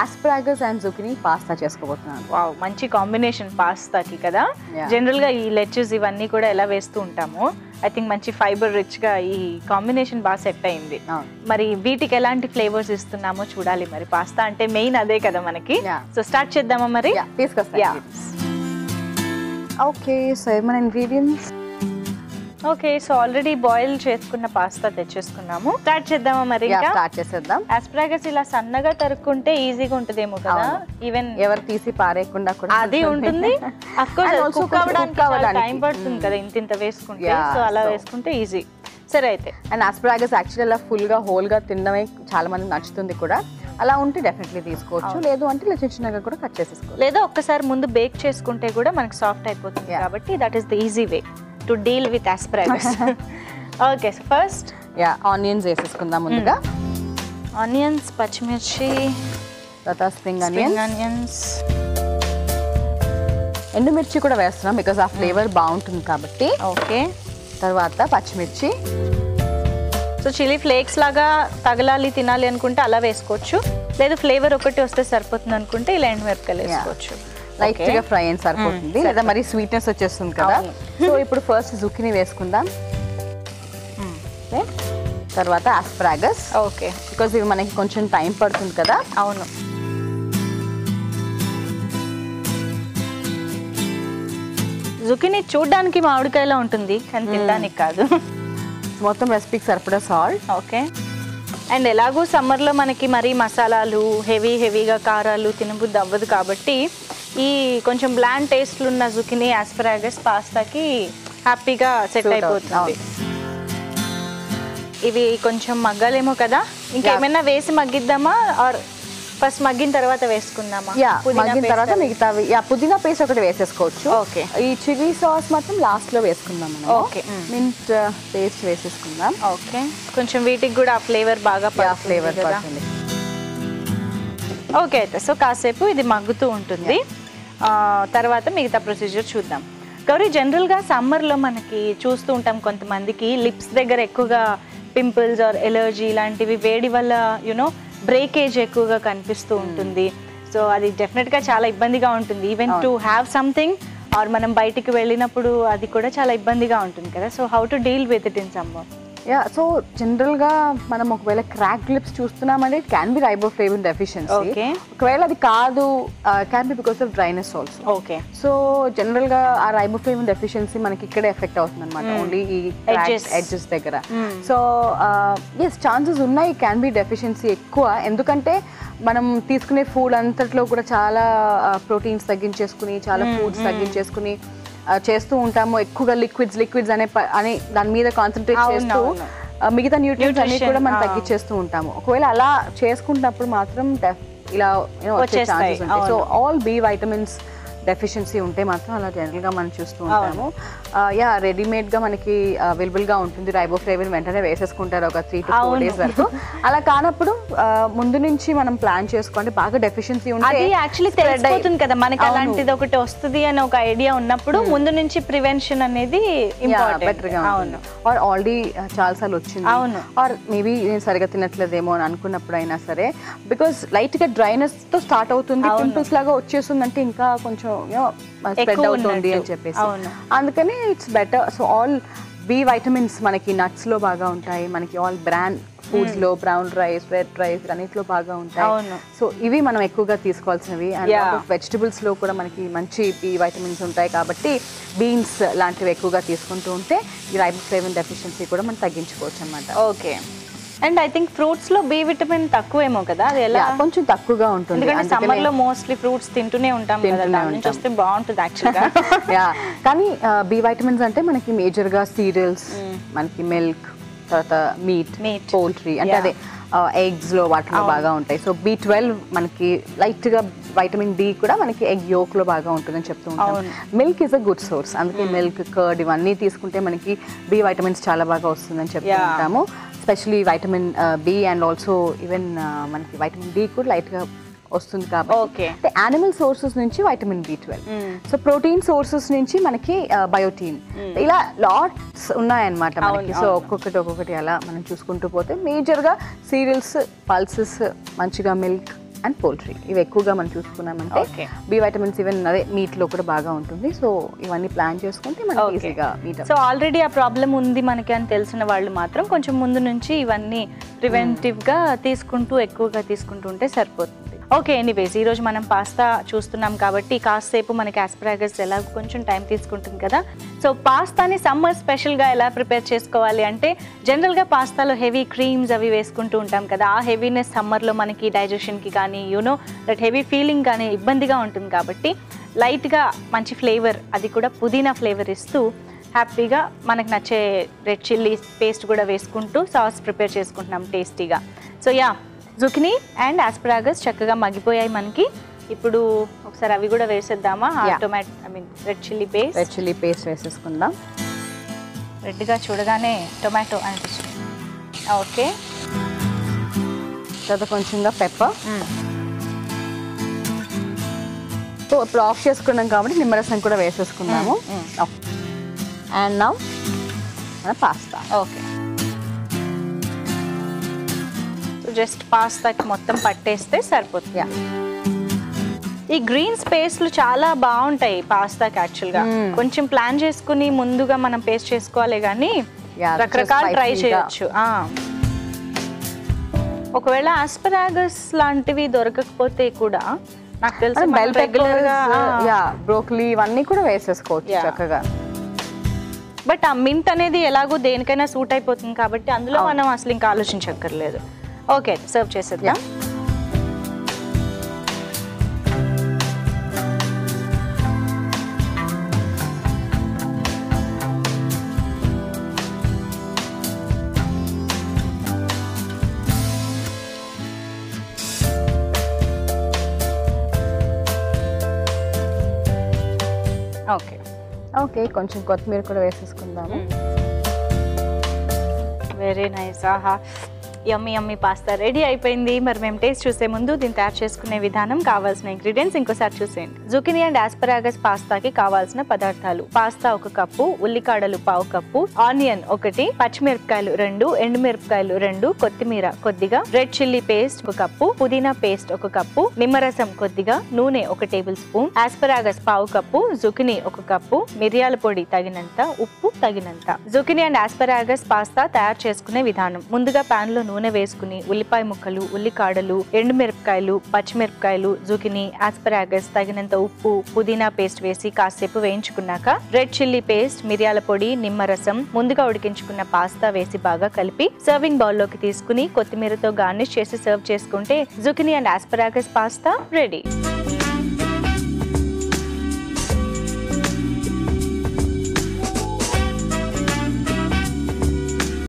Asparagus and zucchini pasta చేసుకోబోతున్నాను. Wow, మంచి combination పాస్తాకి కదా. జనరల్ గా ఈ లెట్యూస్ ఇవన్నీ కూడా ఎలా వేస్తూ ఉంటాము. ఐ థింక్ మంచి ఫైబర్ రిచ్ గా ఈ కాంబినేషన్ బాగా సెట్ అయింది. మరి వీటికి ఎలాంటి ఫ్లేవర్స్ ఇస్తున్నామో చూడాలి. మరి పాస్తా అంటే మెయిన్ అదే కదా మనకి. సో స్టార్ట్ చేద్దామా మరి? తీసుకొస్తా. ఓకే, సో మన ingredients. Okay, so already boil చేసుకున్న పాస్తా తెచ్చేసుకున్నాము. స్టార్ట్ చేద్దామా మరి? స్టార్ట్ చేసేద్దాం. ఆస్పరాగస్ ఇలా సన్నగా తరుక్కుంటే ఈజీగా ఉంటదేమో కదా. ఈవెన్ ఎవరు తీసి పారేయకుండా కూడా అది ఉంటుంది. అఫ్ కోర్స్ కుక్ అవ్వడానికి టైం పడుతుంది కదా ఇంత వేసుకుంటే. సో అలా వేసుకుంటే ఈజీ. సరే అయితే. అండ్ ఆస్పరాగస్ యాక్చువల్లీ అలా ఫుల్ గా హోల్ గా తినడమే చాలా మందికి నచ్చుతుంది కూడా. అలా ఉంటే డెఫినెట్లీ తీసుకోవచ్చు. లేదు అంటే ఇలా చిన్న చిన్నగా కూడా కట్ చేసేసుకోవచ్చు. లేదా ఒక్కసారి ముందు బేక్ చేసుకుంటే కూడా మనకి సాఫ్ట్ అయిపోతుంది కాబట్టి that is the easy way to deal with asparagus. Okay, so first onions వేసేసుకుందాం ముందుగా. ఆనియన్స్, పచ్చిమిర్చి, తర్వాత స్ప్రింగ్ ఆనియన్స్. ఎండుమిర్చి కూడా వేస్తున్నాం బికాస్ ఆ ఫ్లేవర్ బాగుంటుంది కాబట్టి. ఓకే, తర్వాత పచ్చిమిర్చి. సో చిల్లీ ఫ్లేక్స్ లాగా తగలాలి తినాలి అనుకుంటే అలా వేసుకోవచ్చు. లేదు ఫ్లేవర్ ఒకటి వస్తే సరిపోతుంది అనుకుంటే ఇలా ఎండుమిరపకాయలు వేసుకోవచ్చు. లైట్ గా ఫ్రై అయిన సరిపోతుంది, లేదా మరి స్వీట్నెస్ వచ్చేస్తుంది కదా. సో ఇప్పుడు ఫస్ట్ జుకినీ వేసుకుందాం. తర్వాత ఆస్పరాగస్. ఓకే, బికాస్ ఇవి మనకి కొంచెం టైం పడుతుంది కదా. అవును. జుకినీ చూడడానికి మామిడికాయలా ఉంటుంది కానీ తినడానికి కాదు. మొత్తం రెసిపీకి సరిపడా సాల్ట్. ఓకే, అండ్ ఎలాగో సమ్మర్లో మనకి మరీ మసాలాలు హెవీగా కారాలు తినబుద్ధి అవ్వదు కాబట్టి ఈ కొంచెం బ్లాండ్ టేస్ట్లు ఉన్న జుకినీ ఆస్పరాగస్ పాస్తాకి హ్యాపీగా సెట్ అయిపోతుంది. ఇవి కొంచెం మగ్గాలేమో కదా. ఇంకేమైనా వేసి మగ్గిద్దామా ఆర్ ఫస్ట్ మగ్గిన తర్వాత వేసుకుందామా? మగ్గిన తర్వాత మిగతావి పుదీనా పేస్ట్ ఒకటి వేసేసుకోవచ్చు. ఓకే, ఈ చిల్లీ సాస్ మాత్రం లాస్ట్ లో వేసుకుందాం. ఓకే, మింట్ పేస్ట్ వేసేసుకుందాం. ఓకే, కొంచెం వీటికి కూడా ఆ ఫ్లేవర్ బాగా ఫ్లేవర్ పడుతుంది. ఓకే, అయితే సో కాసేపు ఇది మగ్గుతూ ఉంటుంది. తర్వాత మిగతా ప్రొసీజర్ చూద్దాం. గౌరీ, జనరల్గా సమ్మర్లో మనకి చూస్తూ ఉంటాం కొంతమందికి లిప్స్ దగ్గర ఎక్కువగా పింపుల్స్ ఆర్ ఎలర్జీ ఇలాంటివి వేడి వల్ల బ్రేకేజ్ ఎక్కువగా కనిపిస్తూ ఉంటుంది. సో అది డెఫినెట్గా చాలా ఇబ్బందిగా ఉంటుంది. Even to have something or మనం బయటికి వెళ్ళినప్పుడు అది కూడా చాలా ఇబ్బందిగా ఉంటుంది కదా. So how to deal with it in summer? So జనరల్గా మనం ఒకవేళ క్రాక్ లిప్స్ చూస్తున్నామంటే it can be riboflavin deficiency. ఒకవేళ అది కాదు, can be because of dryness also. Okay, so జనరల్గా ఆ రైబోఫ్లేవిన్ డెఫిషియన్సీ మనకి ఇక్కడే ఎఫెక్ట్ అవుతుంది అనమాట, ఓన్లీ ఈ ఎడ్జెస్ దగ్గర. సో ఎస్, ఛాన్సెస్ ఉన్నాయి క్యాన్ బి డెఫిషియన్సీ ఎక్కువ. ఎందుకంటే మనం తీసుకునే ఫుడ్ అంతట్లో కూడా చాలా ప్రోటీన్స్ తగ్గించేసుకుని, చాలా ఫుడ్స్ తగ్గించేసుకుని చేస్తూ ఉంటాము. ఎక్కువగా లిక్విడ్స్ అనే దాని మీద కాన్సన్ట్రేట్ చేస్తూ మిగతా న్యూట్రియంట్స్ అన్ని కూడా మనం తగ్గించేస్తూ ఉంటాము. ఒకవేళ అలా చేసుకుంటున్నప్పుడు మాత్రం ఇలా వచ్చే ఛాన్సెస్ ఉంటాయి. So all B vitamins deficiency ఉంటే మాత్రం అలా జనరల్గా మనం చూస్తూ ఉంటాము. రెడీమేడ్గా మనకి అవైలబుల్గా ఉంటుంది రైబోఫ్లేవిన్, వెంటనే వేసేసుకుంటారు ఒక 3 to 4 days వరకు. అలా కానప్పుడు ముందు నుంచి మనం ప్లాన్ చేసుకోండి. బాగా డెఫిషియన్సీ ఉంటే యాక్చువల్లీ తెలిసిపోతుంది కదా మనకి అలాంటిది ఒకటి వస్తుంది అని ఒక ఐడియా ఉన్నప్పుడు ముందు నుంచి ప్రివెన్షన్ అనేది బెటర్గా ఉంటుంది. ఆర్ ఆల్రెడీ చాలాసార్లు వచ్చింది, ఆర్ మేబీ నేను సరిగా తినట్లేదేమో అని అనుకున్నప్పుడు అయినా సరే, బికాస్ లైట్గా డ్రైనెస్తో స్టార్ట్ అవుతుంది, పింపుల్స్ లాగా వచ్చేస్తుందంటే ఇంకా కొంచెం స్ప్రెడ్ అవుతుంది అని చెప్పేసి. అందుకని it's better. So all B vitamins మనకి నట్స్ లో బాగా ఉంటాయి, మనకి ఆల్ బ్రాండ్ ఫుడ్స్ లో బ్రౌన్ రైస్, రెడ్ రైస్ అన్నిట్లో బాగా ఉంటాయి. సో ఇవి మనం ఎక్కువగా తీసుకోవాల్సినవి. అండ్ వెజిటబుల్స్ లో కూడా మనకి మంచి బి వైటమిన్స్ ఉంటాయి కాబట్టి బీన్స్ లాంటివి ఎక్కువగా తీసుకుంటూ ఉంటే ఈ రైబోఫ్లేవిన్ డెఫిషియన్సీ కూడా మనం తగ్గించుకోవచ్చు అన్నమాట. Okay, and I think fruits లో బి విటమిన్ తక్కువేమో కదా, అది ఎలా కొంచెం తక్కువగా ఉంటుంది. ఎందుకంటే సమ్మర్ లో మోస్ట్లీ ఫ్రూట్స్ తింటూనే ఉంటాం కదా, దాని నుంచి వస్తే బాగుంటుంది యాక్చువల్గా. కానీ బి వైటమిన్స్ అంటే మనకి మేజర్ గా సీరియల్స్, మనకి మిల్క్, తర్వాత మీట్, పౌల్ట్రీ అంటే అదే ఎగ్స్ లో వాటిలో బాగా ఉంటాయి. సో B12 మనకి లైట్ గా వైటమిన్ డి కూడా మనకి ఎగ్ యోక్ లో బాగా ఉంటుందని చెప్తూ ఉంటాం. Milk is a good source, అందుకే మిల్క్, కర్డ్ ఇవన్నీ తీసుకుంటే మనకి బి వైటమిన్స్ చాలా బాగా వస్తుందని చెప్తూ ఉంటాము. Especially vitamin B and also even మనకి వైటమిన్ డి కూడా లైట్ గా వస్తుంది కాబట్టి యానిమల్ సోర్సెస్ నుంచి vitamin B12. So protein sources నుంచి మనకి బయోటీన్, ఇలా లాట్స్ ఉన్నాయన్నమాట మనకి. సో ఒక్కొక్కటి అలా మనం చూసుకుంటూ పోతే మేజర్ గా సీరియల్స్, పల్సెస్, మంచిగా మిల్క్, అండ్ పోల్ట్రీ. ఇవి ఎక్కువగా మనం చూసుకున్నామంటే బి వైటమిన్స్ ఈవెన్ అదే మీట్లో కూడా బాగా ఉంటుంది. సో ఇవన్నీ ప్లాన్ చేసుకుంటే మనకి ఈజీగా మీట్. సో ఆల్రెడీ ఆ ప్రాబ్లం ఉంది మనకి అని తెలిసిన వాళ్ళు మాత్రం కొంచెం ముందు నుంచి ఇవన్నీ ప్రివెంటివ్గా ఎక్కువగా తీసుకుంటూ ఉంటే సరిపోతుంది. ఓకే, ఎనీవేస్ ఈరోజు మనం పాస్తా చూస్తున్నాం కాబట్టి కాసేపు మనకి ఆస్పరాగస్ ఎలా కొంచెం టైం తీసుకుంటుంది కదా. సో పాస్తాని సమ్మర్ స్పెషల్గా ఎలా ప్రిపేర్ చేసుకోవాలి అంటే జనరల్గా పాస్తాలో హెవీ క్రీమ్స్ అవి వేసుకుంటూ ఉంటాం కదా. ఆ హెవీనెస్ సమ్మర్లో మనకి డైజెషన్కి కానీ దట్ హెవీ ఫీలింగ్ కానీ ఇబ్బందిగా ఉంటుంది కాబట్టి లైట్గా మంచి ఫ్లేవర్, అది కూడా పుదీనా ఫ్లేవర్ ఇస్తూ హ్యాపీగా మనకు నచ్చే రెడ్ చిల్లీ పేస్ట్ కూడా వేసుకుంటూ సాస్ ప్రిపేర్ చేసుకుంటున్నాం టేస్టీగా. సో జుకినీ అండ్ ఆస్పరాగస్ చక్కగా మగ్గిపోయాయి మనకి. ఇప్పుడు ఒకసారి అవి కూడా వేసేద్దామా? రెడ్ చిల్లీ పేస్ట్ వేసేసుకుందాం. రెడ్గా చూడగానే టొమాటో అనిపిస్తుంది. ఓకే, తర్వాత కొంచెంగా పెప్పర్. సో ఇప్పుడు ఆఫ్ చేసుకున్నాం కాబట్టి నిమ్మరసం కూడా వేసేసుకున్నాము. అండ్ నౌ మన పాస్తా. ఓకే, జస్ట్ పాస్తాకి మొత్తం పట్టేస్తే సరిపోతుంది. ఈ గ్రీన్స్ పేస్ట్లు చాలా బాగుంటాయి పాస్తాకి యాక్చువల్గా. కొంచెం ప్లాన్ చేసుకుని ముందుగా మనం పేస్ట్ చేసుకోవాలి కానీ రకరకాల ట్రై చేయొచ్చు. ఒకవేళ ఆస్పరాగస్ లాంటివి దొరకకపోతే కూడా నాకు తెలిసి రెగ్యులర్గా బ్రోకలీ ఇవన్నీ కూడా వేసేసుకోవచ్చు చక్కగా. బట్ ఆ మింట్ అనేది ఎలాగో దేనికైనా సూట్ అయిపోతుంది కాబట్టి అందులో మనం అసలు ఇంకా ఆలోచించక్కర్లేదు. ఓకే, సర్వ్ చేసేద్దాం. ఓకే, కొంచెం కొత్తిమీర కూడా వేసేసుకుందాము. Very nice. ఆహా, యమ్మీ పాస్తా రెడీ అయిపోయింది. మరి మేము టేస్ట్ చూసే ముందు దీన్ని తయారు చేసుకునే విధానం, కావాల్సిన ఇంగ్రీడియంట్స్ ఇంకోసారి చూసేయండి. జుకినీ అండ్ ఆస్పరాగస్ పాస్తాకి కావాల్సిన పదార్థాలు: పాస్తా 1 కప్పు, ఉల్లికాడలు 1/2 కప్పు, ఆనియన్ 1, పచ్చిమిరపకాయలు 2, ఎండుమిరపకాయలు 2, కొత్తిమీర కొద్దిగా, రెడ్ చిల్లీ పేస్ట్ 1 కప్పు, పుదీనా పేస్ట్ 1 కప్పు, నిమ్మరసం కొద్దిగా, నూనె 1 table spoon, asparagus 1/2 cup, zucchini 1 cup, మిరియాల పొడి తగినంత, ఉప్పు తగినంత. జుకినీ అండ్ ఆస్పరాగస్ పాస్తా తయారు చేసుకునే విధానం: ముందుగా పాన్ లో నూనె వేసుకుని ఉల్లిపాయ ముక్కలు, ఉల్లికాడలు, ఎండుమిరపకాయలు, పచ్చిమిరపకాయలు, జుకినీ, ఆస్పరాగస్, తగినంత ఉప్పు, పుదీనా పేస్ట్ వేసి కాసేపు వేయించుకున్నాక రెడ్ చిల్లీ పేస్ట్, మిరియాల పొడి, నిమ్మరసం, ముందుగా ఉడికించుకున్న పాస్తా వేసి బాగా కలిపి సర్వింగ్ బౌల్ లోకి తీసుకుని కొత్తిమీరతో గార్నిష్ చేసి సర్వ్ చేసుకుంటే zucchini and asparagus pasta ready.